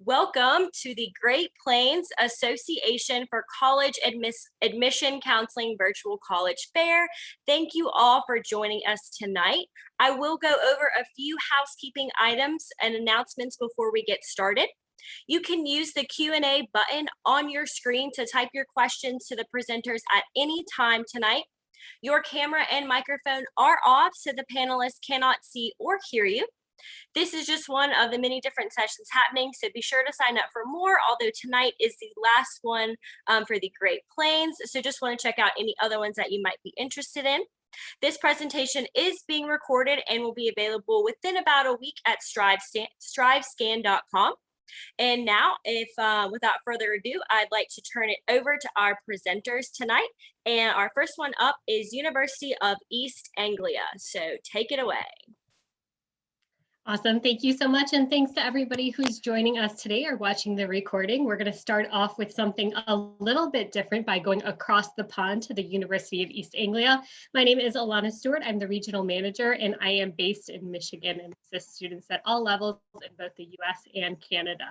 Welcome to the Great Plains Association for College Admission Counseling Virtual College Fair. Thank you all for joining us tonight. I will go over a few housekeeping items and announcements before we get started. You can use the Q&A button on your screen to type your questions to the presenters at any time tonight. Your camera and microphone are off so the panelists cannot see or hear you. This is just one of the many different sessions happening, so be sure to sign up for more, although tonight is the last one for the Great Plains, so just want to check out any other ones that you might be interested in. This presentation is being recorded and will be available within about a week at strivescan.com. And now, without further ado, I'd like to turn it over to our presenters tonight. And our first one up is University of East Anglia, so take it away. Awesome. Thank you so much. And thanks to everybody who's joining us today or watching the recording. We're going to start off with something a little bit different by going across the pond to the University of East Anglia. My name is Alana Stewart. I'm the regional manager, and I am based in Michigan and assist students at all levels in both the US and Canada.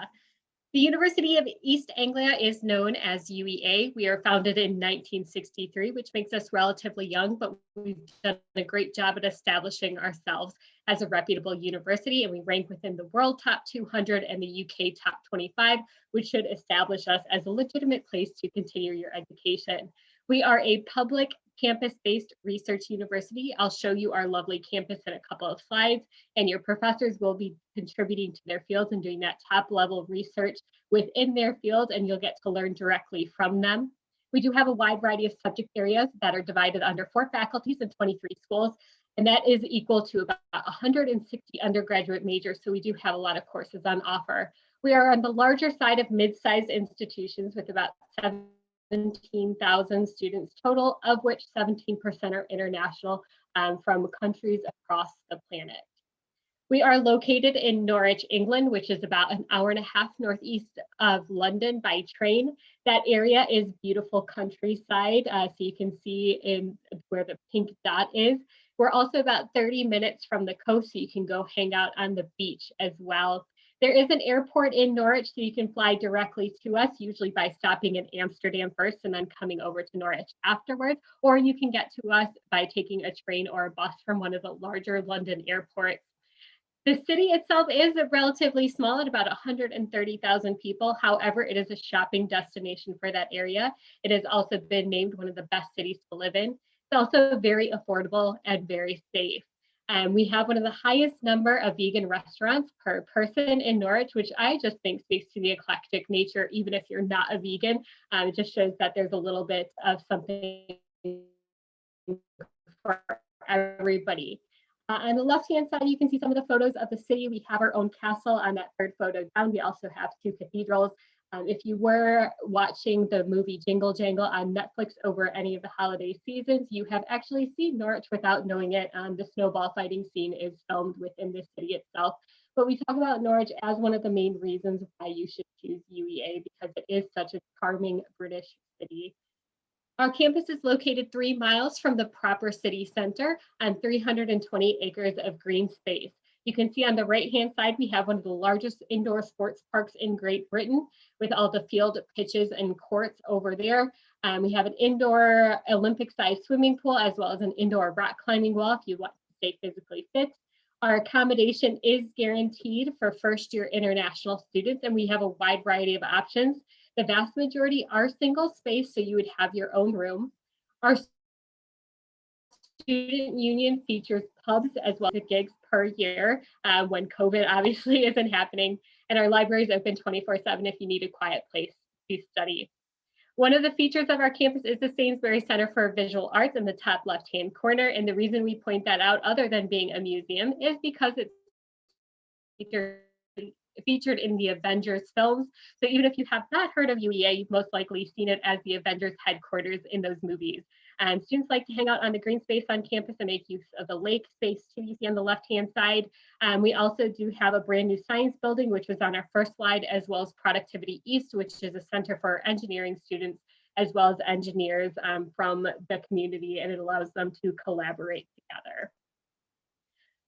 The University of East Anglia is known as UEA. We are founded in 1963, which makes us relatively young, but we've done a great job at establishing ourselves as a reputable university, and we rank within the world top 200 and the UK top 25, which should establish us as a legitimate place to continue your education. We are a public campus-based research university. I'll show you our lovely campus in a couple of slides, and your professors will be contributing to their fields and doing that top-level research within their field, and you'll get to learn directly from them. We do have a wide variety of subject areas that are divided under 4 faculties and 23 schools, and that is equal to about 160 undergraduate majors, so we do have a lot of courses on offer. We are on the larger side of mid-sized institutions with about 17,000 students total, of which 17% are international from countries across the planet. We are located in Norwich, England, which is about an hour and a half northeast of London by train. That area is beautiful countryside, so you can see in where the pink dot is. We're also about 30 minutes from the coast, so you can go hang out on the beach as well. There is an airport in Norwich, so you can fly directly to us, usually by stopping in Amsterdam first and then coming over to Norwich afterwards, or you can get to us by taking a train or a bus from one of the larger London airports. The city itself is relatively small at about 130,000 people. However, it is a shopping destination for that area. It has also been named one of the best cities to live in. It's also very affordable and very safe. We have one of the highest number of vegan restaurants per person in Norwich, which I just think speaks to the eclectic nature, even if you're not a vegan. It just shows that there's a little bit of something for everybody. On the left-hand side, you can see some of the photos of the city. We have our own castle on that third photo down. We also have 2 cathedrals. If you were watching the movie Jingle Jangle on Netflix over any of the holiday seasons, you have actually seen Norwich without knowing it. The snowball fighting scene is filmed within the city itself. But we talk about Norwich as one of the main reasons why you should choose UEA, because it is such a charming British city. Our campus is located 3 miles from the proper city center on 320 acres of green space. You can see on the right-hand side, we have one of the largest indoor sports parks in Great Britain with all the field pitches and courts over there. We have an indoor Olympic-sized swimming pool as well as an indoor rock climbing wall if you want to stay physically fit. Our accommodation is guaranteed for first-year international students, and we have a wide variety of options. The vast majority are single space, so you would have your own room. Our student union features pubs as well as gigs per year when COVID obviously isn't happening. And our library is open 24/7 if you need a quiet place to study. One of the features of our campus is the Sainsbury Center for Visual Arts in the top left-hand corner. And the reason we point that out, other than being a museum, is because it's featured in the Avengers films. So even if you have not heard of UEA, you've most likely seen it as the Avengers headquarters in those movies. And students like to hang out on the green space on campus and make use of the lake space too, you see on the left-hand side. We also do have a brand new science building, which was on our first slide, as well as Productivity East, which is a center for engineering students, as well as engineers from the community, and it allows them to collaborate together.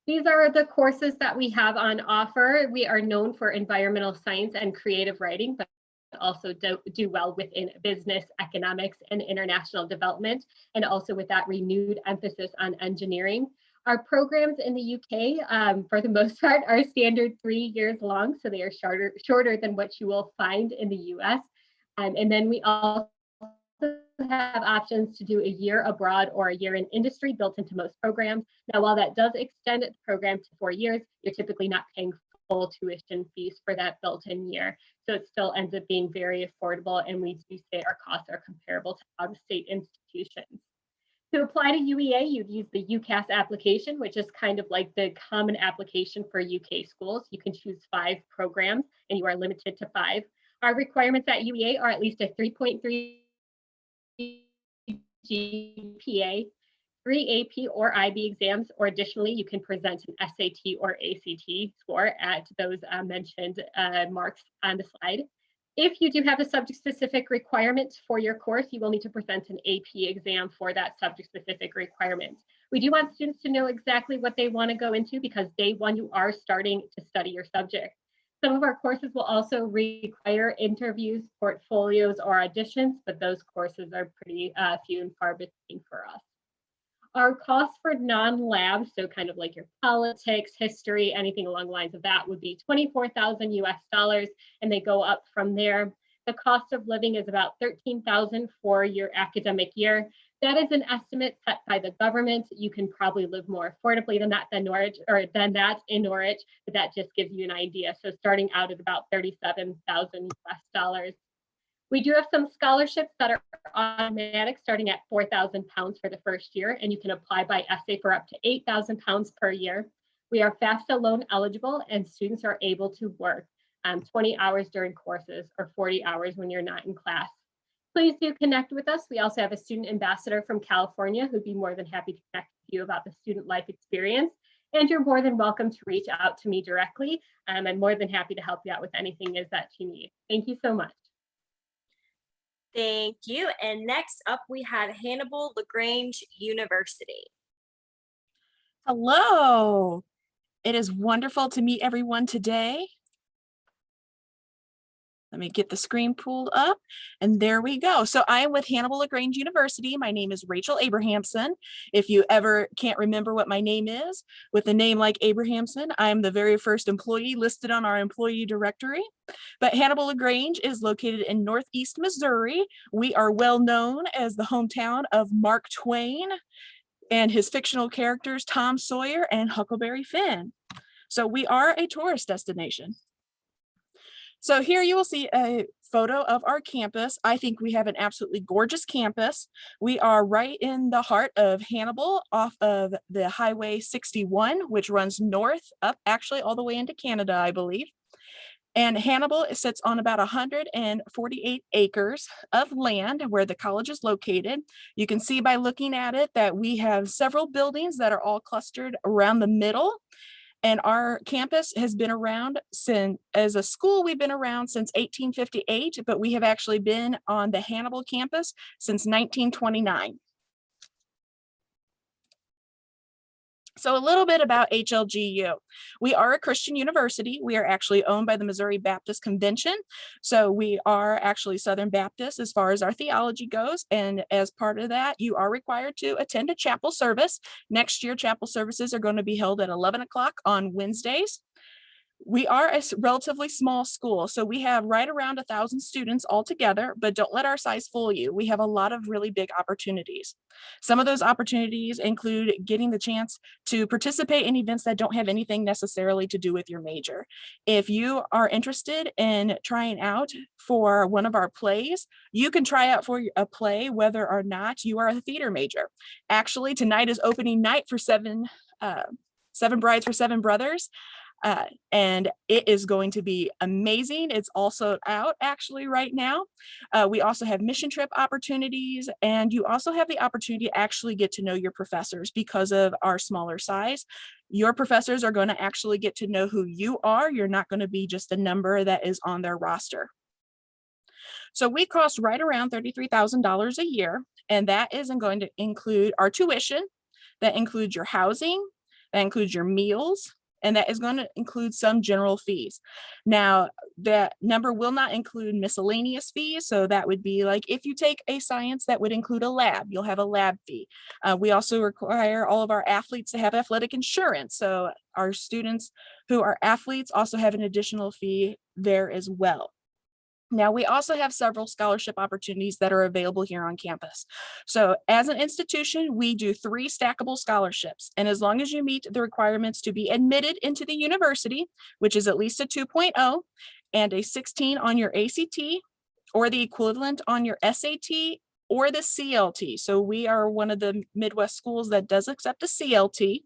These are the courses that we have on offer. We are known for environmental science and creative writing, but also do well within business, economics, and international development, and also with that renewed emphasis on engineering. Our programs in the UK, for the most part, are standard 3 years long, so they are shorter than what you will find in the US. And then we also have options to do a year abroad or a year in industry built into most programs. Now, while that does extend the program to 4 years, you're typically not paying full tuition fees for that built-in year. So it still ends up being very affordable, and we do say our costs are comparable to out-of-state institutions. To apply to UEA, you'd use the UCAS application, which is kind of like the common application for UK schools. You can choose 5 programs, and you are limited to 5. Our requirements at UEA are at least a 3.3 GPA, 3 AP or IB exams, or additionally, you can present an SAT or ACT score at those mentioned marks on the slide. If you do have a subject-specific requirement for your course, you will need to present an AP exam for that subject-specific requirement. We do want students to know exactly what they want to go into, because day one, you are starting to study your subject. Some of our courses will also require interviews, portfolios, or auditions, but those courses are pretty few and far between for us. Our costs for non-lab, so kind of like your politics, history, anything along the lines of that, would be $24,000 US, and they go up from there. The cost of living is about $13,000 for your academic year. That is an estimate set by the government. You can probably live more affordably than that in Norwich, but that just gives you an idea. So starting out at about $37,000 US. We do have some scholarships that are automatic, starting at £4,000 for the first year, and you can apply by essay for up to £8,000 per year. We are FAFSA loan eligible, and students are able to work 20 hours during courses or 40 hours when you're not in class. Please do connect with us. We also have a student ambassador from California who'd be more than happy to connect with you about the student life experience. And you're more than welcome to reach out to me directly. I'm more than happy to help you out with anything that you need. Thank you so much. Thank you. And next up, we have Hannibal-LaGrange University. Hello. It is wonderful to meet everyone today. Let me get the screen pulled up, and there we go. So I am with Hannibal-LaGrange University. My name is Rachel Abrahamson. If you ever can't remember what my name is, with a name like Abrahamson, I am the very first employee listed on our employee directory. But Hannibal-LaGrange is located in Northeast Missouri. We are well known as the hometown of Mark Twain and his fictional characters, Tom Sawyer and Huckleberry Finn. So we are a tourist destination. So here you will see a photo of our campus. I think we have an absolutely gorgeous campus. We are right in the heart of Hannibal, off of the Highway 61, which runs north up actually all the way into Canada, I believe. And Hannibal sits on about 148 acres of land where the college is located. You can see by looking at it that we have several buildings that are all clustered around the middle. And our campus has been around as a school, we've been around since 1858, but we have actually been on the Hannibal campus since 1929. So a little bit about HLGU. We are a Christian university. We are actually owned by the Missouri Baptist Convention. So we are actually Southern Baptist as far as our theology goes. And as part of that, you are required to attend a chapel service. Next year, chapel services are going to be held at 11 o'clock on Wednesdays. We are a relatively small school, so we have right around 1,000 students altogether, but don't let our size fool you. We have a lot of really big opportunities. Some of those opportunities include getting the chance to participate in events that don't have anything necessarily to do with your major. If you are interested in trying out for one of our plays, you can try out for a play whether or not you are a theater major. Actually, tonight is opening night for Seven Brides for Seven Brothers. And it is going to be amazing. It's also out actually right now. We also have mission trip opportunities, and you also have the opportunity to actually get to know your professors because of our smaller size. Your professors are going to actually get to know who you are. You're not going to be just a number that is on their roster. So we cost right around $33,000 a year, and that isn't going to include our tuition. That includes your housing, That includes your meals, and that is going to include some general fees. Now, that number will not include miscellaneous fees. So that would be like if you take a science, that would include a lab. You'll have a lab fee. We also require all of our athletes to have athletic insurance. So our students who are athletes also have an additional fee there as well. Now, we also have several scholarship opportunities that are available here on campus. So as an institution, we do 3 stackable scholarships. And as long as you meet the requirements to be admitted into the university, which is at least a 2.0 and a 16 on your ACT or the equivalent on your SAT or the CLT. So we are one of the Midwest schools that does accept a CLT.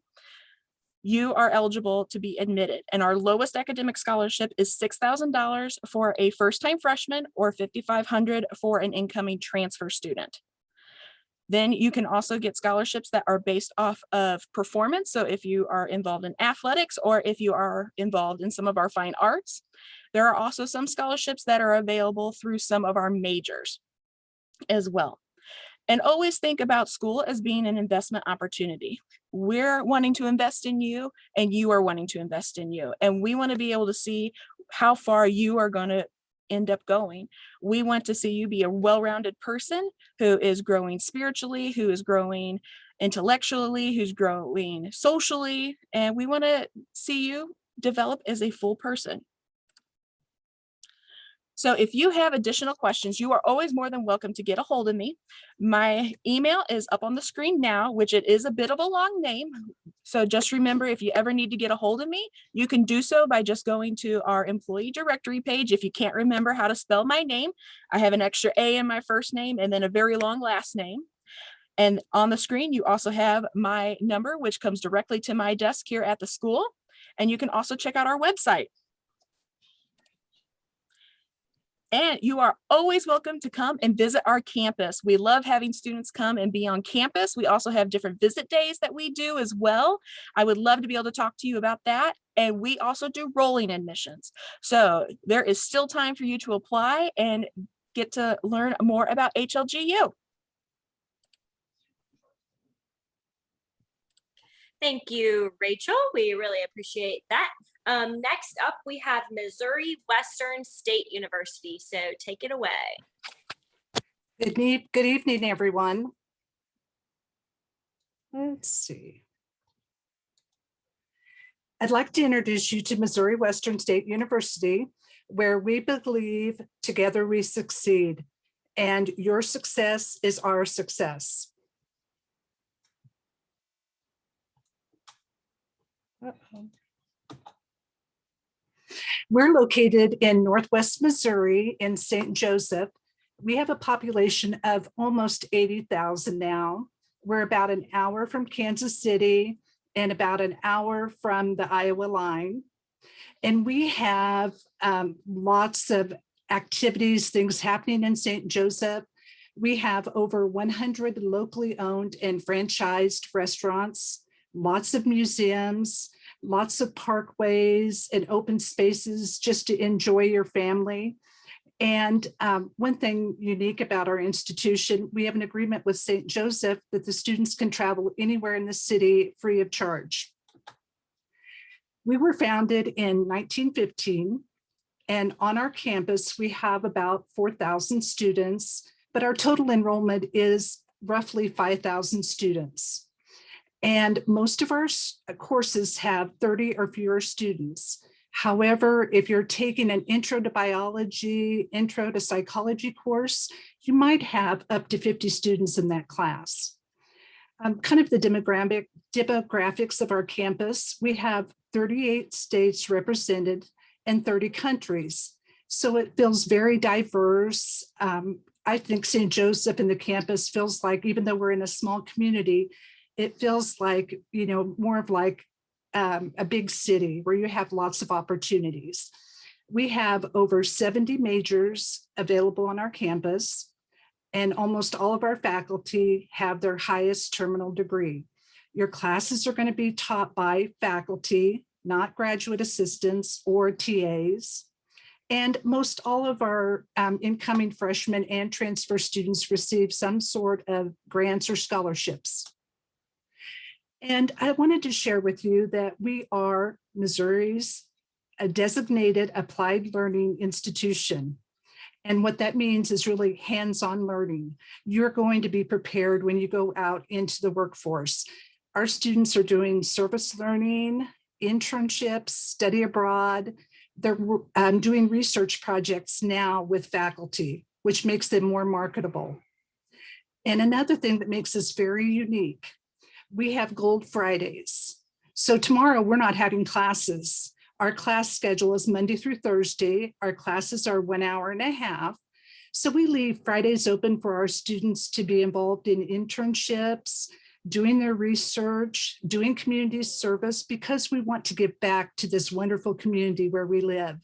You are eligible to be admitted. And our lowest academic scholarship is $6,000 for a first-time freshman or $5,500 for an incoming transfer student. Then you can also get scholarships that are based off of performance. So if you are involved in athletics or if you are involved in some of our fine arts, there are also some scholarships that are available through some of our majors as well. And always think about school as being an investment opportunity. We're wanting to invest in you and you are wanting to invest in you. And we want to be able to see how far you are going to end up going. We want to see you be a well-rounded person who is growing spiritually, who is growing intellectually, who's growing socially. And we want to see you develop as a full person. So if you have additional questions, you are always more than welcome to get a hold of me. My email is up on the screen now, which it is a bit of a long name. So just remember, if you ever need to get a hold of me, you can do so by just going to our employee directory page. If you can't remember how to spell my name, I have an extra A in my first name and then a very long last name. And on the screen, you also have my number, which comes directly to my desk here at the school. And you can also check out our website. And you are always welcome to come and visit our campus. We love having students come and be on campus. We also have different visit days that we do as well. I would love to be able to talk to you about that. And we also do rolling admissions. So there is still time for you to apply and get to learn more about HLGU. Thank you, Rachel. We really appreciate that. Next up, we have Missouri Western State University. So take it away. Good evening, everyone. Let's see. I'd like to introduce you to Missouri Western State University, where we believe together we succeed, and your success is our success. We're located in Northwest Missouri in St. Joseph. We have a population of almost 80,000 now. We're about an hour from Kansas City and about an hour from the Iowa line. And we have lots of activities, things happening in St. Joseph. We have over 100 locally owned and franchised restaurants, lots of museums, lots of parkways and open spaces just to enjoy your family. And one thing unique about our institution, we have an agreement with St. Joseph that the students can travel anywhere in the city free of charge. We were founded in 1915, and on our campus, we have about 4,000 students, but our total enrollment is roughly 5,000 students. And most of our courses have 30 or fewer students. However, if you're taking an intro to biology, intro to psychology course, you might have up to 50 students in that class. Kind of the demographics of our campus, we have 38 states represented and 30 countries. So it feels very diverse. I think St. Joseph and the campus feels like, even though we're in a small community, it feels like, you know, more of like a big city where you have lots of opportunities. We have over 70 majors available on our campus, and almost all of our faculty have their highest terminal degree. Your classes are going to be taught by faculty, not graduate assistants or TAs. And most all of our incoming freshmen and transfer students receive some sort of grants or scholarships. And I wanted to share with you that we are Missouri's a designated applied learning institution. And what that means is really hands-on learning. You're going to be prepared when you go out into the workforce. Our students are doing service learning, internships, study abroad. They're doing research projects now with faculty, which makes them more marketable. And another thing that makes us very unique, we have Gold Fridays. So tomorrow we're not having classes. Our class schedule is Monday through Thursday. Our classes are 1.5 hours. So we leave Fridays open for our students to be involved in internships, doing their research, doing community service, because we want to give back to this wonderful community where we live.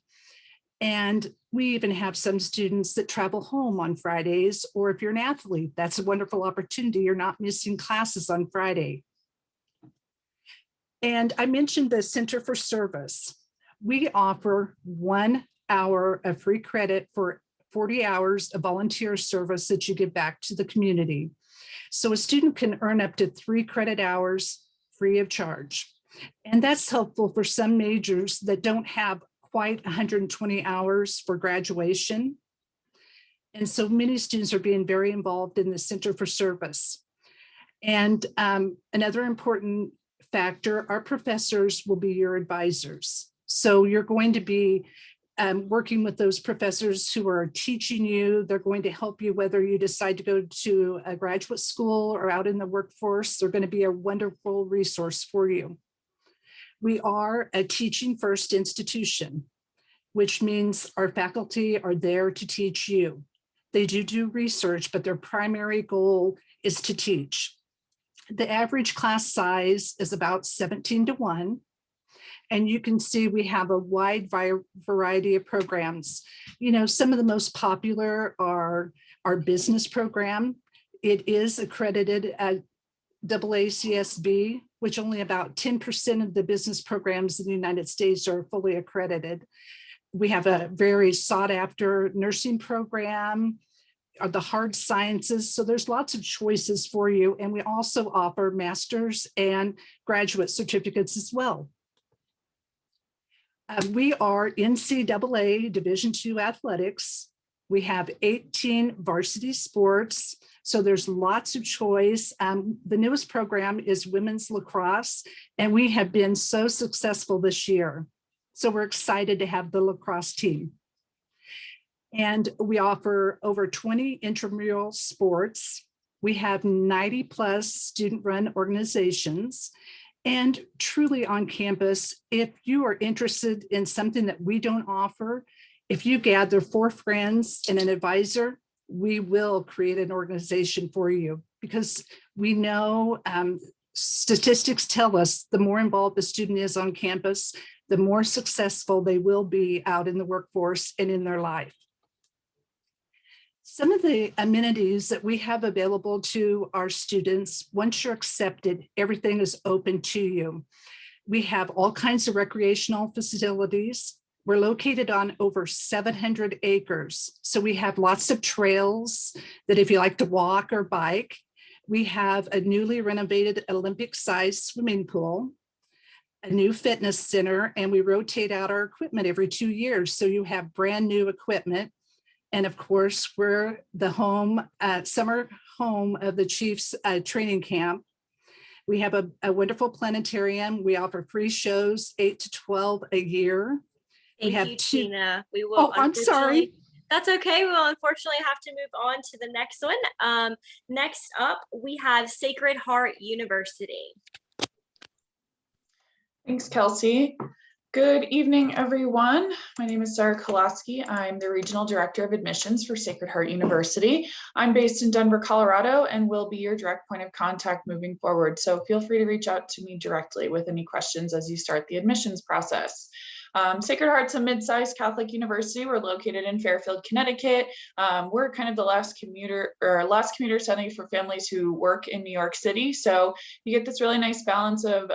And we even have some students that travel home on Fridays, or if you're an athlete, that's a wonderful opportunity. You're not missing classes on Friday. And I mentioned the Center for Service. We offer 1 hour of free credit for 40 hours of volunteer service that you give back to the community. So a student can earn up to 3 credit hours free of charge. And that's helpful for some majors that don't have quite 120 hours for graduation. And so many students are being very involved in the Center for Service. And another important factor, our professors will be your advisors. So you're going to be working with those professors who are teaching you. They're going to help you whether you decide to go to a graduate school or out in the workforce. They're going to be a wonderful resource for you. We are a teaching first institution, which means our faculty are there to teach you. They do research, but their primary goal is to teach. The average class size is about 17-1. And you can see we have a wide variety of programs. You know, some of the most popular are our business program. It is accredited at AACSB, which only about 10% of the business programs in the United States are fully accredited. We have a very sought after nursing program, the hard sciences. So there's lots of choices for you. And we also offer master's and graduate certificates as well. We are NCAA Division II athletics. We have 18 varsity sports. So there's lots of choice. The newest program is women's lacrosse, and we have been so successful this year. So we're excited to have the lacrosse team. And we offer over 20 intramural sports. We have 90 plus student-run organizations. And truly on campus, if you are interested in something that we don't offer, if you gather 4 friends and an advisor, we will create an organization for you, because we know statistics tell us the more involved the student is on campus, the more successful they will be out in the workforce and in their life. Some of the amenities that we have available to our students, once you're accepted, everything is open to you. We have all kinds of recreational facilities. We're located on over 700 acres. So we have lots of trails that if you like to walk or bike. We have a newly renovated Olympic-sized swimming pool, a new fitness center, and we rotate out our equipment every 2 years. So you have brand new equipment. And of course, we're the summer home of the Chiefs training camp. We have a wonderful planetarium. We offer free shows, 8 to 12 a year. Thank you, Tina. We will. Oh, I'm sorry. That's okay. We will unfortunately have to move on to the next one. Next up, we have Sacred Heart University. Thanks, Kelsey. Good evening, everyone. My name is Sarah Kolaski. I'm the Regional Director of Admissions for Sacred Heart University. I'm based in Denver, Colorado, and will be your direct point of contact moving forward. So feel free to reach out to me directly with any questions as you start the admissions process. Sacred Heart's a mid-sized Catholic university. We're located in Fairfield, Connecticut. We're kind of the last commuter setting for families who work in New York City. So you get this really nice balance of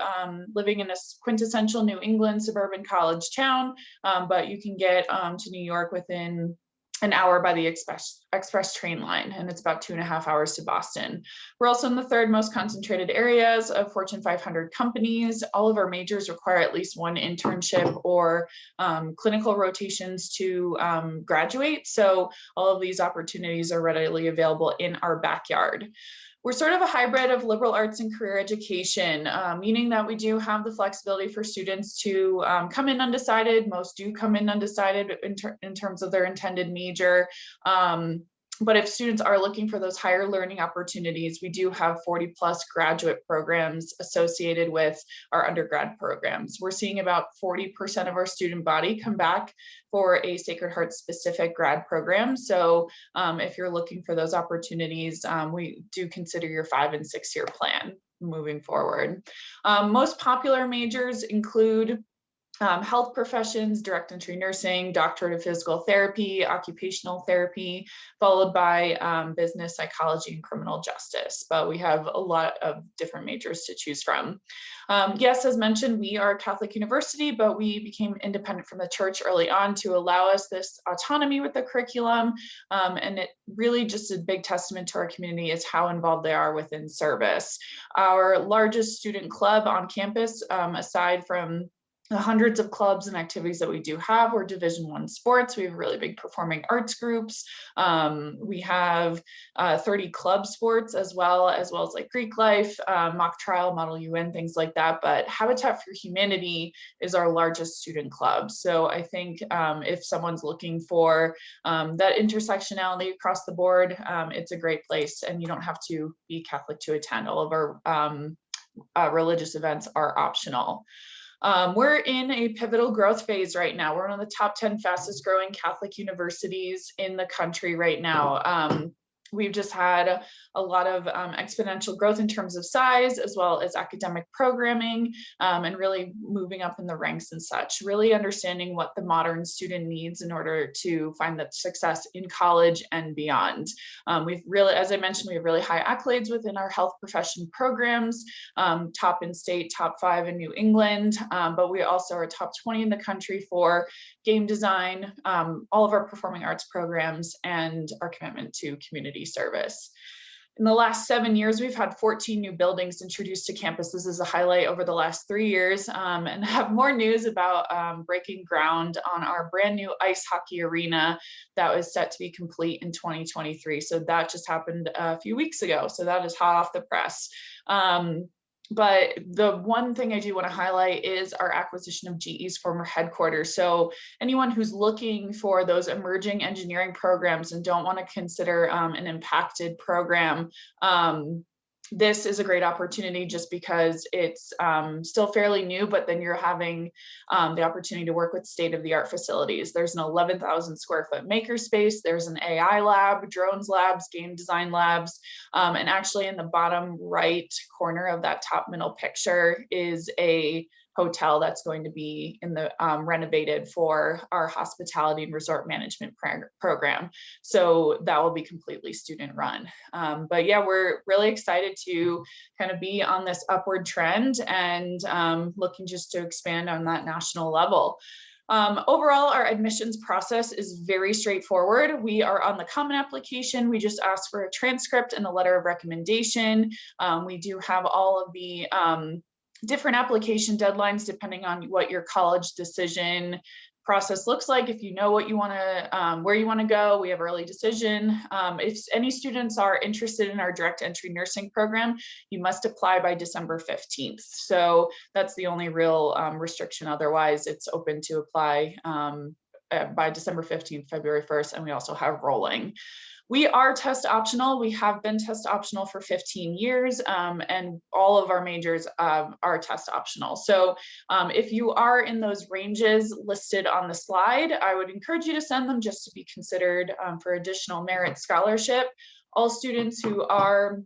living in a quintessential New England suburban college town, but you can get to New York within an hour by the express train line, and it's about 2.5 hours to Boston. We're also in the third most concentrated areas of Fortune 500 companies. All of our majors require at least one internship or clinical rotations to graduate. So all of these opportunities are readily available in our backyard. We're sort of a hybrid of liberal arts and career education, meaning that we do have the flexibility for students to come in undecided. Most do come in undecided in terms of their intended major. But if students are looking for those higher learning opportunities, we do have 40+ graduate programs associated with our undergrad programs. We're seeing about 40% of our student body come back for a Sacred Heart specific grad program. So if you're looking for those opportunities, we do consider your 5- and 6-year plan moving forward. Most popular majors include health professions, direct entry nursing, doctorate of physical therapy, occupational therapy, followed by business, psychology, and criminal justice. But we have a lot of different majors to choose from. Yes, as mentioned, we are a Catholic university, but we became independent from the church early on to allow us this autonomy with the curriculum. And it really just a big testament to our community is how involved they are within service. Our largest student club on campus, aside from the hundreds of clubs and activities that we do have, we're Division I sports. We have really big performing arts groups. We have 30 club sports as well as like Greek life, mock trial, Model UN, things like that. But Habitat for Humanity is our largest student club. So I think if someone's looking for that intersectionality across the board, it's a great place, and you don't have to be Catholic to attend. All of our religious events are optional. We're in a pivotal growth phase right now. We're one of the top 10 fastest growing Catholic universities in the country right now. We've just had a lot of exponential growth in terms of size, as well as academic programming, and really moving up in the ranks and such, really understanding what the modern student needs in order to find that success in college and beyond. We've really, as I mentioned, we have really high accolades within our health profession programs, top in state, top 5 in New England, but we also are top 20 in the country for game design, all of our performing arts programs, and our commitment to community service. In the last 7 years, we've had 14 new buildings introduced to campus. This is a highlight over the last 3 years, and have more news about breaking ground on our brand new ice hockey arena that was set to be complete in 2023. So that just happened a few weeks ago. So that is hot off the press. But the one thing I do want to highlight is our acquisition of GE's former headquarters. So anyone who's looking for those emerging engineering programs and don't want to consider an impacted program, this is a great opportunity just because it's still fairly new, but then you're having the opportunity to work with state-of-the-art facilities. There's an 11,000 square foot makerspace. There's an AI lab, drones labs, game design labs, and actually in the bottom right corner of that top middle picture is a hotel that's going to be in the renovated for our hospitality and resort management program. So that will be completely student run. But yeah, we're really excited to kind of be on this upward trend and looking just to expand on that national level. Overall, our admissions process is very straightforward. We are on the common application. We just ask for a transcript and a letter of recommendation. We do have all of the different application deadlines depending on what your college decision process looks like. If you know what you want to, where you want to go, we have early decision. If any students are interested in our direct entry nursing program, you must apply by December 15th. So that's the only real restriction. Otherwise, it's open to apply by December 15th, February 1st, and we also have rolling. We are test optional. We have been test optional for 15 years, and all of our majors are test optional. So if you are in those ranges listed on the slide, I would encourage you to send them just to be considered for additional merit scholarship. All students who are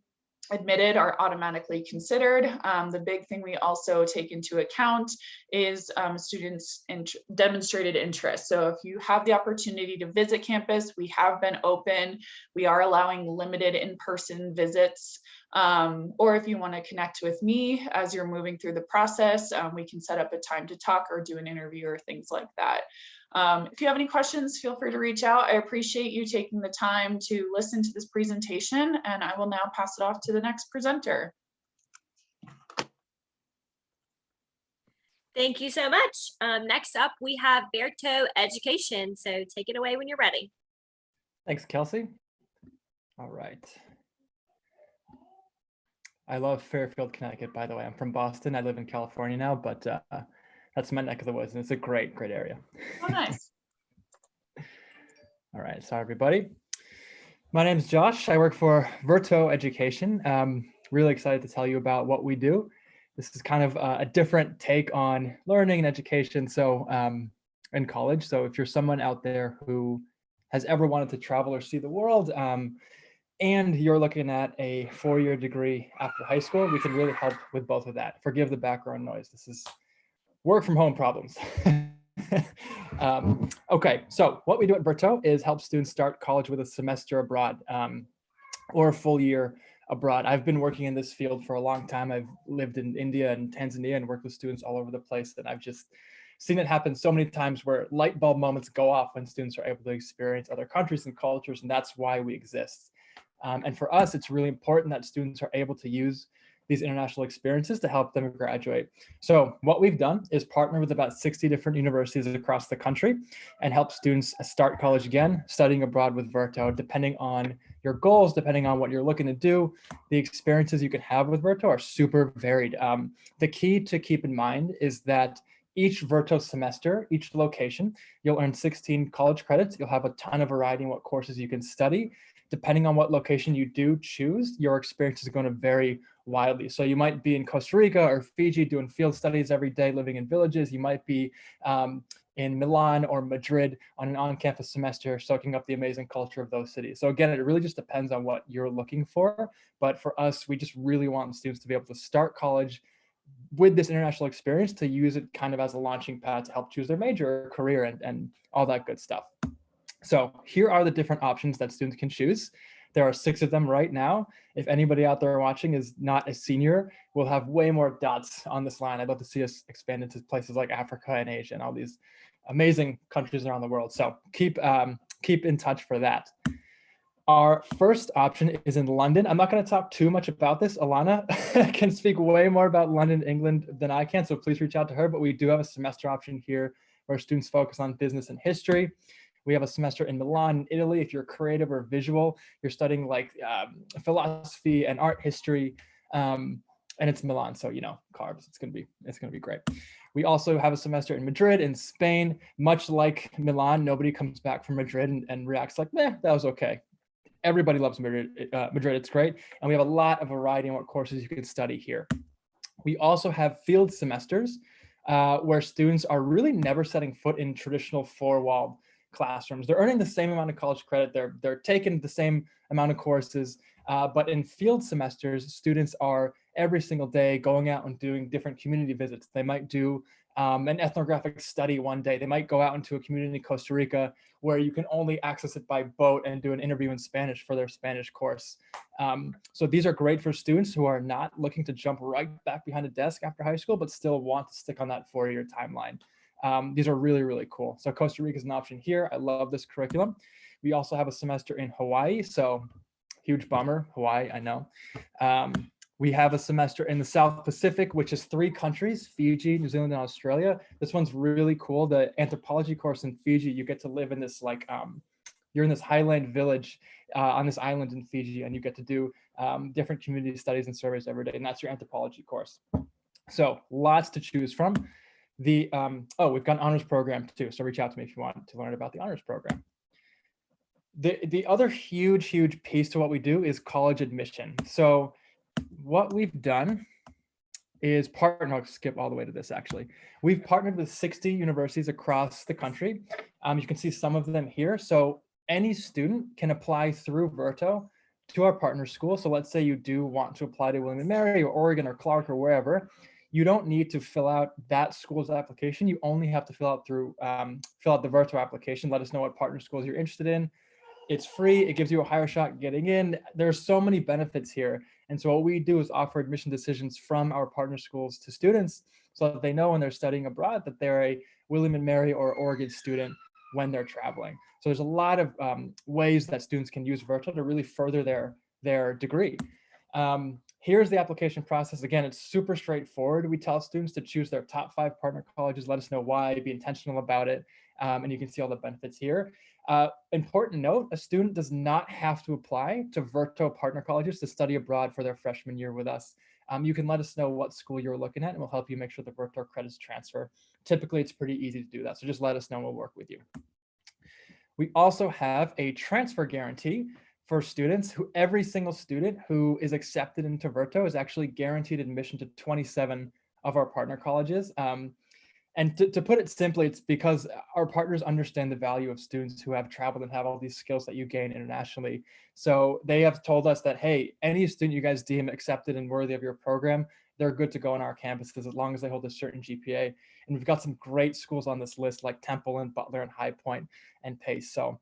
admitted are automatically considered. The big thing we also take into account is students' demonstrated interest. So if you have the opportunity to visit campus, we have been open. We are allowing limited in-person visits. Or if you want to connect with me as you're moving through the process, we can set up a time to talk or do an interview or things like that. If you have any questions, feel free to reach out. I appreciate you taking the time to listen to this presentation, and I will now pass it off to the next presenter. Thank you so much. Next up, we have Verto Education. So take it away when you're ready. Thanks, Kelsey. All right. I love Fairfield, Connecticut, by the way. I'm from Boston. I live in California now, but that's my neck of the woods, and it's a great, great area. Oh, nice. All right, so everybody. My name is Josh. I work for Verto Education. Really excited to tell you about what we do. This is kind of a different take on learning and education. So in college. So if you're someone out there who has ever wanted to travel or see the world, and you're looking at a 4-year degree after high school, we can really help with both of that. Forgive the background noise. This is work from home problems. Okay, so what we do at Verto is help students start college with a semester abroad or a full year abroad. I've been working in this field for a long time. I've lived in India and Tanzania and worked with students all over the place, and I've just seen it happen so many times where light bulb moments go off when students are able to experience other countries and cultures, and that's why we exist. And for us, it's really important that students are able to use these international experiences to help them graduate. So what we've done is partner with about 60 different universities across the country and help students start college again, studying abroad with Verto. Depending on your goals, depending on what you're looking to do, the experiences you can have with Verto are super varied. The key to keep in mind is that each Verto semester, each location, you'll earn 16 college credits. You'll have a ton of variety in what courses you can study. Depending on what location you do choose, your experience is going to vary widely. So you might be in Costa Rica or Fiji doing field studies every day, living in villages. You might be in Milan or Madrid on an on-campus semester, soaking up the amazing culture of those cities. So again, it really just depends on what you're looking for. But for us, we just really want students to be able to start college with this international experience, to use it kind of as a launching pad to help choose their major, career, and all that good stuff. So here are the different options that students can choose. There are 6 of them right now. If anybody out there watching is not a senior, we'll have way more dots on this line. I'd love to see us expand into places like Africa and Asia and all these amazing countries around the world. So keep in touch for that. Our first option is in London. I'm not going to talk too much about this. Alana can speak way more about London, England than I can, so please reach out to her. But we do have a semester option here where students focus on business and history. We have a semester in Milan, Italy. If you're creative or visual, you're studying like philosophy and art history, and it's Milan, so carbs. It's gonna be great. We also have a semester in Madrid, in Spain. Much like Milan, nobody comes back from Madrid and reacts like, "Meh, that was okay." Everybody loves Madrid. It's great, and we have a lot of variety in what courses you can study here. We also have field semesters where students are really never setting foot in traditional 4-walled classrooms. They're earning the same amount of college credit. They're taking the same amount of courses, but in field semesters, students are every single day going out and doing different community visits. They might do an ethnographic study one day. They might go out into a community in Costa Rica where you can only access it by boat and do an interview in Spanish for their Spanish course. So these are great for students who are not looking to jump right back behind a desk after high school, but still want to stick on that 4-year timeline. These are really, really cool. So Costa Rica is an option here. I love this curriculum. We also have a semester in Hawaii. So huge bummer, Hawaii, I know. We have a semester in the South Pacific, which is 3 countries, Fiji, New Zealand, and Australia. This one's really cool. The anthropology course in Fiji, you get to live in this you're in this highland village on this island in Fiji, and you get to do different community studies and surveys every day, and that's your anthropology course. So lots to choose from. We've got an honors program too, so reach out to me if you want to learn about the honors program. The other huge piece to what we do is college admission. So what we've done is I'll skip all the way to this actually. We've partnered with 60 universities across the country. You can see some of them here. So any student can apply through Verto to our partner school. So let's say you do want to apply to William & Mary or Oregon or Clark or wherever. You don't need to fill out that school's application. You only have to fill out the Verto application. Let us know what partner schools you're interested in. It's free. It gives you a higher shot getting in. There's so many benefits here. And so what we do is offer admission decisions from our partner schools to students so that they know when they're studying abroad that they're a William and Mary or Oregon student when they're traveling. So there's a lot of ways that students can use Verto to really further their degree. Here's the application process. Again, it's super straightforward. We tell students to choose their top 5 partner colleges, let us know why, be intentional about it, and you can see all the benefits here. Important note, a student does not have to apply to Verto partner colleges to study abroad for their freshman year with us. You can let us know what school you're looking at and we'll help you make sure the Verto credits transfer. Typically, it's pretty easy to do that. So just let us know and we'll work with you. We also have a transfer guarantee for students who every single student who is accepted into Verto is actually guaranteed admission to 27 of our partner colleges. And to put it simply, it's because our partners understand the value of students who have traveled and have all these skills that you gain internationally. So they have told us that, hey, any student you guys deem accepted and worthy of your program, they're good to go on our campuses as long as they hold a certain GPA. And we've got some great schools on this list like Temple and Butler and High Point and Pace. So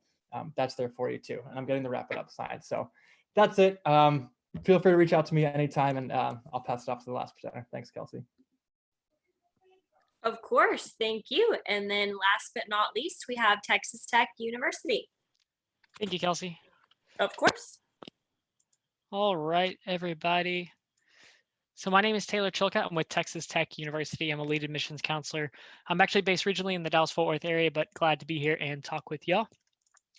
that's there for you too. And I'm getting the wrap it up slide. So that's it. Feel free to reach out to me anytime and I'll pass it off to the last presenter. Thanks, Kelsey. Of course, thank you. And then last but not least, we have Texas Tech University. Thank you, Kelsey. Of course. All right, everybody. So my name is Taylor Chilcott. I'm with Texas Tech University. I'm a lead admissions counselor. I'm actually based regionally in the Dallas-Fort Worth area, but glad to be here and talk with y'all.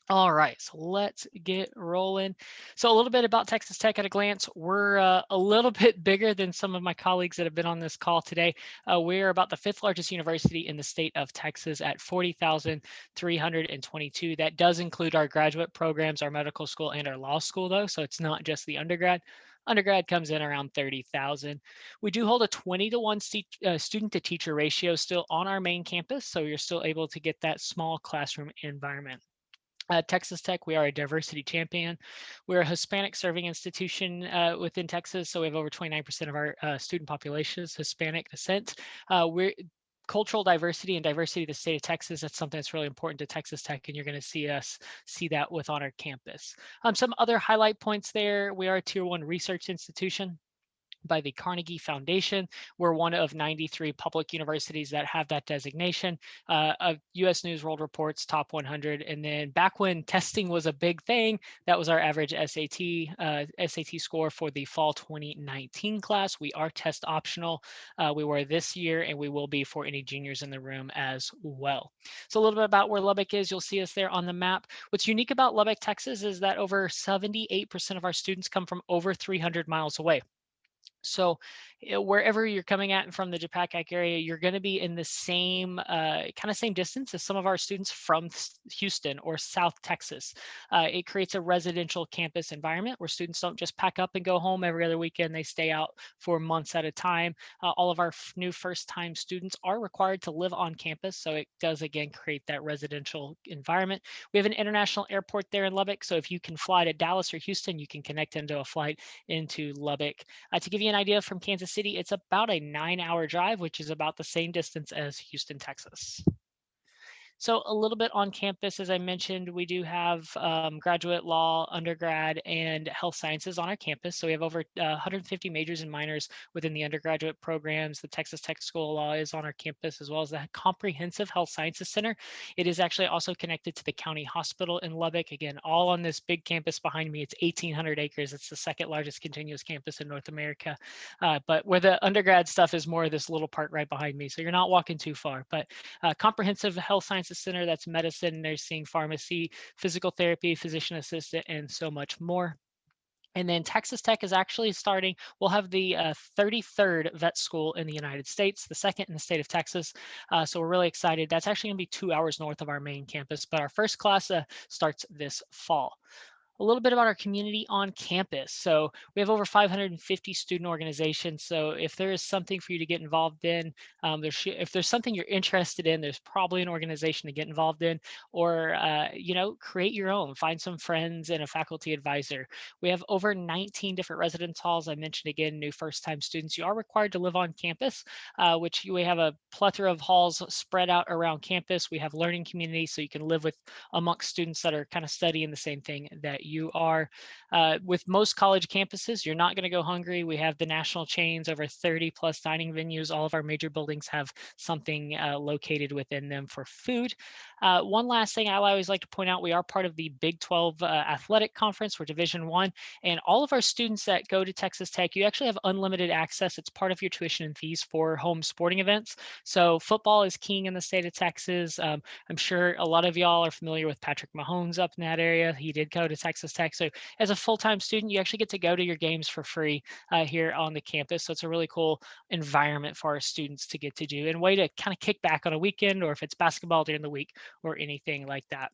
All right, so let's get rolling. So a little bit about Texas Tech at a glance. We're a little bit bigger than some of my colleagues that have been on this call today. We're about the 5th largest university in the state of Texas at 40,322. That does include our graduate programs, our medical school, and our law school, though. So it's not just the undergrad. Undergrad comes in around 30,000. We do hold a 20-to-1 student to teacher ratio still on our main campus. So you're still able to get that small classroom environment. At Texas Tech, we are a diversity champion. We're a Hispanic serving institution within Texas, so we have over 29% of our student population is Hispanic descent. We're cultural diversity and diversity of the state of Texas. That's something that's really important to Texas Tech, and you're going to see us see that with on our campus. Some other highlight points there: we are a Tier 1 research institution by the Carnegie Foundation. We're one of 93 public universities that have that designation. US News World Report's top 100. And then back when testing was a big thing, that was our average SAT score for the fall 2019 class. We are test optional. We were this year, and we will be for any juniors in the room as well. So a little bit about where Lubbock is. You'll see us there on the map. What's unique about Lubbock, Texas is that over 78% of our students come from over 300 miles away. So wherever you're coming at from the GPACAC area, you're going to be in the same same distance as some of our students from Houston or South Texas. It creates a residential campus environment where students don't just pack up and go home every other weekend. They stay out for months at a time. All of our new first-time students are required to live on campus. So it does, again, create that residential environment. We have an international airport there in Lubbock. So if you can fly to Dallas or Houston, you can connect into a flight into Lubbock. To give you an idea from Kansas City, it's about a 9-hour drive, which is about the same distance as Houston, Texas. So a little bit on campus, as I mentioned, we do have graduate law, undergrad, and health sciences on our campus. So we have over 150 majors and minors within the undergraduate programs. The Texas Tech School of Law is on our campus, as well as the Comprehensive Health Sciences Center. It is actually also connected to the county hospital in Lubbock. Again, all on this big campus behind me. It's 1,800 acres. It's the 2nd largest continuous campus in North America. But where the undergrad stuff is more of this little part right behind me. So you're not walking too far. But Comprehensive Health Sciences Center, that's medicine, nursing, pharmacy, physical therapy, physician assistant, and so much more. And then Texas Tech is actually starting, we'll have the 33rd vet school in the United States, the 2nd in the state of Texas. So we're really excited. That's actually going to be 2 hours north of our main campus, but our first class starts this fall. A little bit about our community on campus. So we have over 550 student organizations. So if there is something for you to get involved in, if there's something you're interested in, there's probably an organization to get involved in, or create your own. Find some friends and a faculty advisor. We have over 19 different residence halls. I mentioned again, new first-time students. You are required to live on campus, which we have a plethora of halls spread out around campus. We have learning communities, so you can live with amongst students that are kind of studying the same thing that you are. With most college campuses, you're not going to go hungry. We have the national chains, over 30 plus dining venues. All of our major buildings have something located within them for food. One last thing I always like to point out, we are part of the Big 12 Athletic Conference. We're Division I, and all of our students that go to Texas Tech, you actually have unlimited access. It's part of your tuition and fees for home sporting events. So football is king in the state of Texas. I'm sure a lot of y'all are familiar with Patrick Mahomes up in that area. He did go to Texas Tech. So as a full-time student, you actually get to go to your games for free here on the campus. So it's a really cool environment for our students to get to do, and way to kind of kick back on a weekend, or if it's basketball during the week or anything like that.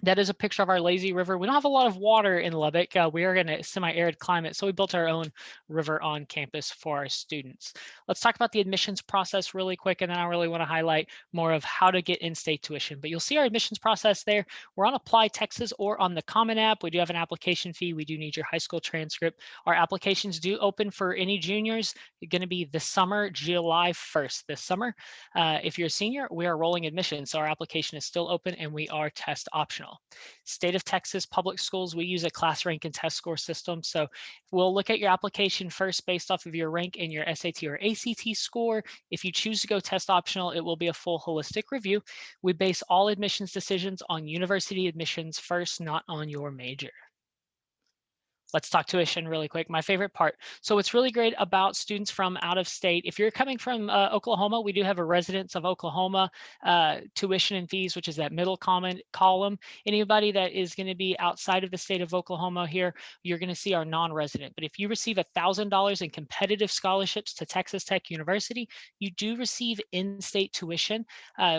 That is a picture of our lazy river. We don't have a lot of water in Lubbock. We are in a semi-arid climate, so we built our own river on campus for our students. Let's talk about the admissions process really quick, and then I really want to highlight more of how to get in-state tuition. But you'll see our admissions process there. We're on Apply Texas or on the Common App. We do have an application fee. We do need your high school transcript. Our applications do open for any juniors. It's going to be this summer, July 1st this summer. If you're a senior, we are rolling admissions, so our application is still open and we are test optional. State of Texas public schools, we use a class rank and test score system. So we'll look at your application first based off of your rank and your SAT or ACT score. If you choose to go test optional, it will be a full holistic review. We base all admissions decisions on university admissions first, not on your major. Let's talk tuition really quick, my favorite part. So what's really great about students from out of state, if you're coming from Oklahoma, we do have a residents of Oklahoma tuition and fees, which is that middle column. Anybody that is going to be outside of the state of Oklahoma here, you're going to see our non-resident. But if you receive $1,000 in competitive scholarships to Texas Tech University, you do receive in-state tuition.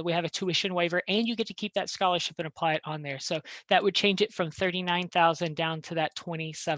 We have a tuition waiver, and you get to keep that scholarship and apply it on there. So that would change it from $39,000 down to that $27,000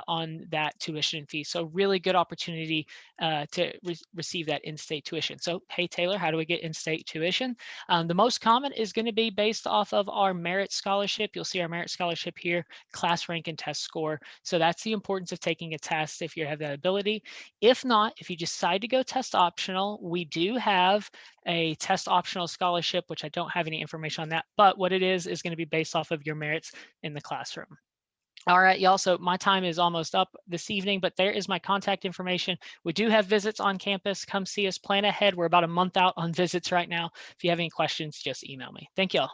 on that tuition fee. So really good opportunity to receive that in-state tuition. So hey, Taylor, how do we get in-state tuition? The most common is going to be based off of our merit scholarship. You'll see our merit scholarship here, class rank and test score. So that's the importance of taking a test if you have that ability. If not, if you decide to go test optional, we do have a test optional scholarship, which I don't have any information on that, but what it is going to be based off of your merits in the classroom. All right, y'all, so my time is almost up this evening, but there is my contact information. We do have visits on campus. Come see us, plan ahead. We're about a month out on visits right now. If you have any questions, just email me. Thank y'all.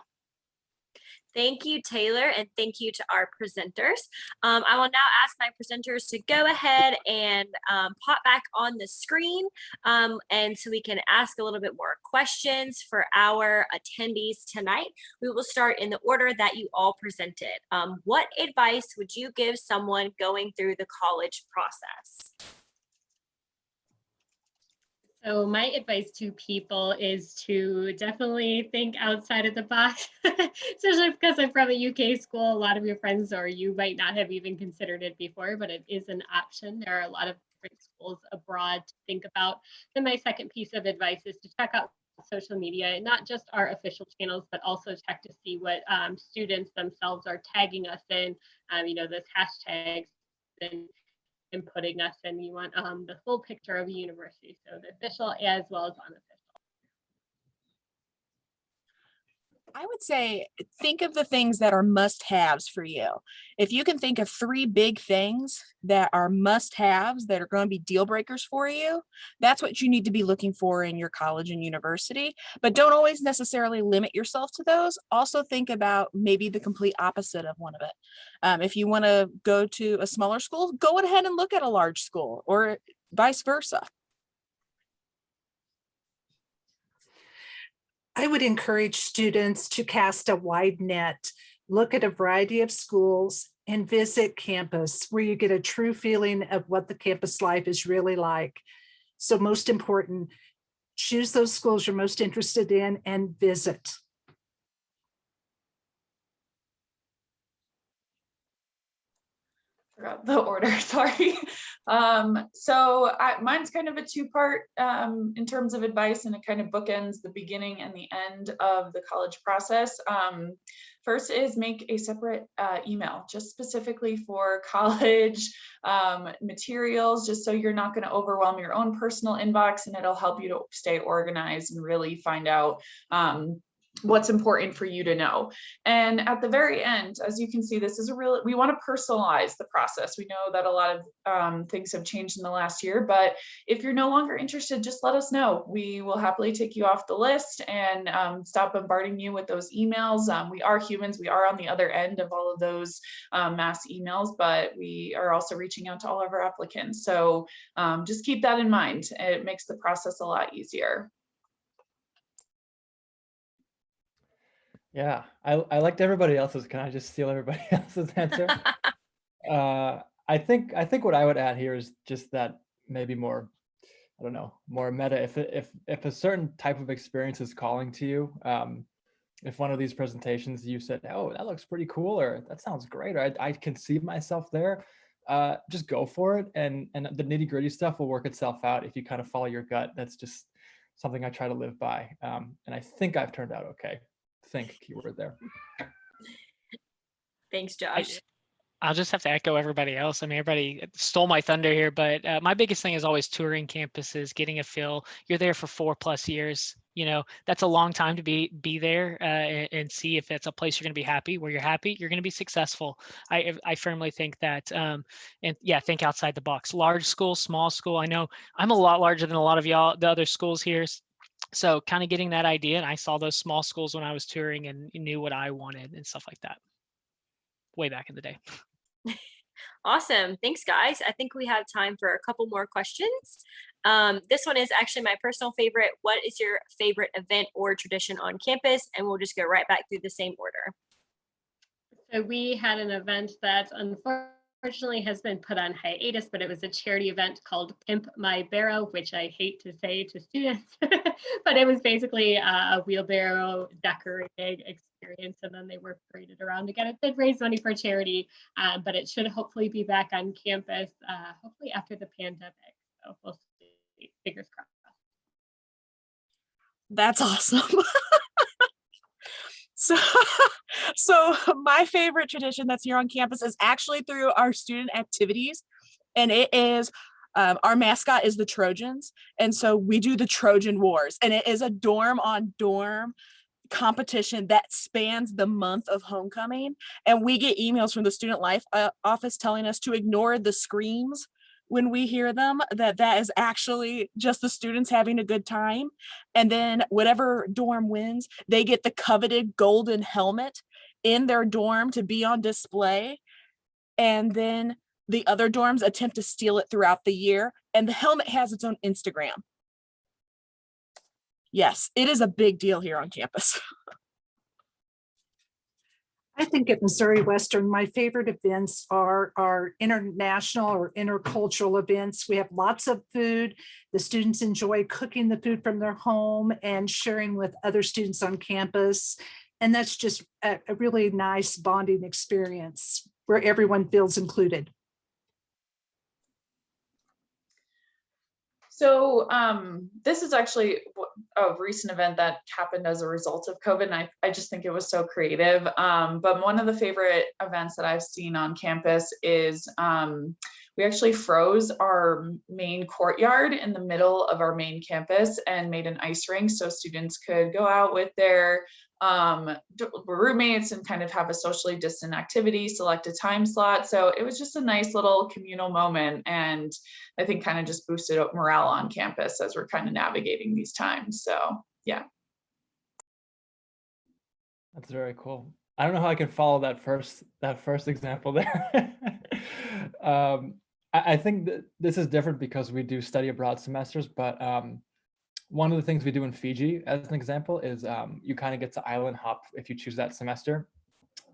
Thank you, Taylor, and thank you to our presenters. I will now ask my presenters to go ahead and pop back on the screen, and so we can ask a little bit more questions for our attendees tonight. We will start in the order that you all presented. What advice would you give someone going through the college process? So my advice to people is to definitely think outside of the box, especially because I'm from a UK school. A lot of your friends or you might not have even considered it before, but it is an option. There are a lot of different schools abroad to think about. And my second piece of advice is to check out social media, not just our official channels, but also check to see what students themselves are tagging us in, those hashtags and putting us in. You want the full picture of a university, so the official as well as unofficial. I would say think of the things that are must-haves for you. If you can think of 3 big things that are must-haves that are going to be deal breakers for you, that's what you need to be looking for in your college and university. But don't always necessarily limit yourself to those. Also think about maybe the complete opposite of one of it. If you want to go to a smaller school, go ahead and look at a large school, or vice versa. I would encourage students to cast a wide net, look at a variety of schools, and visit campus where you get a true feeling of what the campus life is really like. So most important, choose those schools you're most interested in and visit. Forgot the order, sorry. Mine's kind of a 2-part in terms of advice, and it kind of bookends the beginning and the end of the college process. First is make a separate email just specifically for college materials, just so you're not going to overwhelm your own personal inbox, and it'll help you to stay organized and really find out what's important for you to know. And at the very end, as you can see, this is we want to personalize the process. We know that a lot of things have changed in the last year, but if you're no longer interested, just let us know. We will happily take you off the list and stop bombarding you with those emails. We are humans. We are on the other end of all of those mass emails, but we are also reaching out to all of our applicants. So just keep that in mind. It makes the process a lot easier. Yeah, I liked everybody else's. Can I just steal everybody else's answer? I think what I would add here is just that maybe more, I don't know, more meta. If a certain type of experience is calling to you, if one of these presentations you said, oh, that looks pretty cool, or that sounds great, or I can see myself there, just go for it. And the nitty gritty stuff will work itself out if you kind of follow your gut. That's just something I try to live by. And I think I've turned out okay. Think keyword there. Thanks, Josh. I'll just have to echo everybody else. I mean, everybody stole my thunder here, but my biggest thing is always touring campuses, getting a feel. You're there for 4+ years. You know, that's a long time to be there and see if it's a place you're going to be happy. Where you're happy, you're going to be successful. I firmly think that. And yeah, think outside the box. Large school, small school. I know I'm a lot larger than a lot of y'all, the other schools here. So kind of getting that idea. And I saw those small schools when I was touring and knew what I wanted and stuff like that. Way back in the day. Awesome. Thanks, guys. I think we have time for a couple more questions. This one is actually my personal favorite. What is your favorite event or tradition on campus? And we'll just go right back through the same order. So we had an event that unfortunately has been put on hiatus, but it was a charity event called Pimp My Barrow, which I hate to say to students, but it was basically a wheelbarrow decorating experience, and then they were paraded around again. It did raise money for charity, but it should hopefully be back on campus, hopefully after the pandemic. So we'll see. Fingers crossed. That's awesome. So my favorite tradition that's here on campus is actually through our student activities, and it is our mascot is the Trojans, and so we do the Trojan Wars, and it is a dorm on dorm competition that spans the month of homecoming, and we get emails from the student life office telling us to ignore the screams when we hear them, that is actually just the students having a good time. And then whatever dorm wins, they get the coveted golden helmet in their dorm to be on display. And then the other dorms attempt to steal it throughout the year. And the helmet has its own Instagram. Yes, it is a big deal here on campus. I think at Missouri Western, my favorite events are our international or intercultural events. We have lots of food. The students enjoy cooking the food from their home and sharing with other students on campus. And that's just a really nice bonding experience where everyone feels included. So this is actually a recent event that happened as a result of COVID, and I just think it was so creative. But one of the favorite events that I've seen on campus is we actually froze our main courtyard in the middle of our main campus and made an ice rink so students could go out with their roommates and kind of have a socially distant activity, select a time slot. So it was just a nice little communal moment, and I think kind of just boosted up morale on campus as we're kind of navigating these times. So yeah. That's very cool. I don't know how I can follow that first example there. I think that this is different because we do study abroad semesters, but one of the things we do in Fiji, as an example, is you kind of get to island hop if you choose that semester.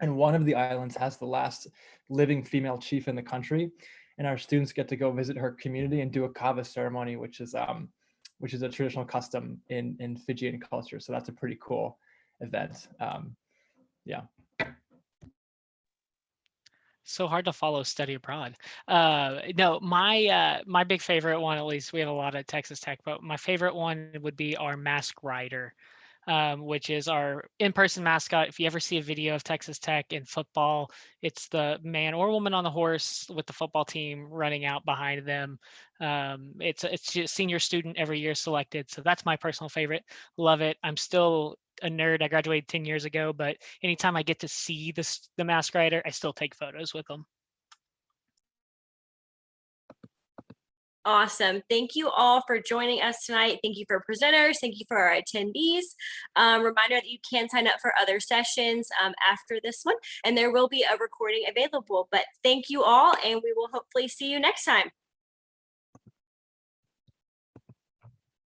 And one of the islands has the last living female chief in the country. And our students get to go visit her community and do a kava ceremony, which is a traditional custom in Fijian culture. So that's a pretty cool event. Yeah. So hard to follow study abroad. No, my big favorite one, at least we have a lot at Texas Tech, but my favorite one would be our Mask Rider, which is our in-person mascot. If you ever see a video of Texas Tech in football, it's the man or woman on the horse with the football team running out behind them. It's a senior student every year selected. So that's my personal favorite. Love it. I'm still a nerd. I graduated 10 years ago, but anytime I get to see the mask writer, I still take photos with them. Awesome. Thank you all for joining us tonight. Thank you for presenters. Thank you for our attendees. Reminder that you can sign up for other sessions after this one, and there will be a recording available. But thank you all, and we will hopefully see you next time.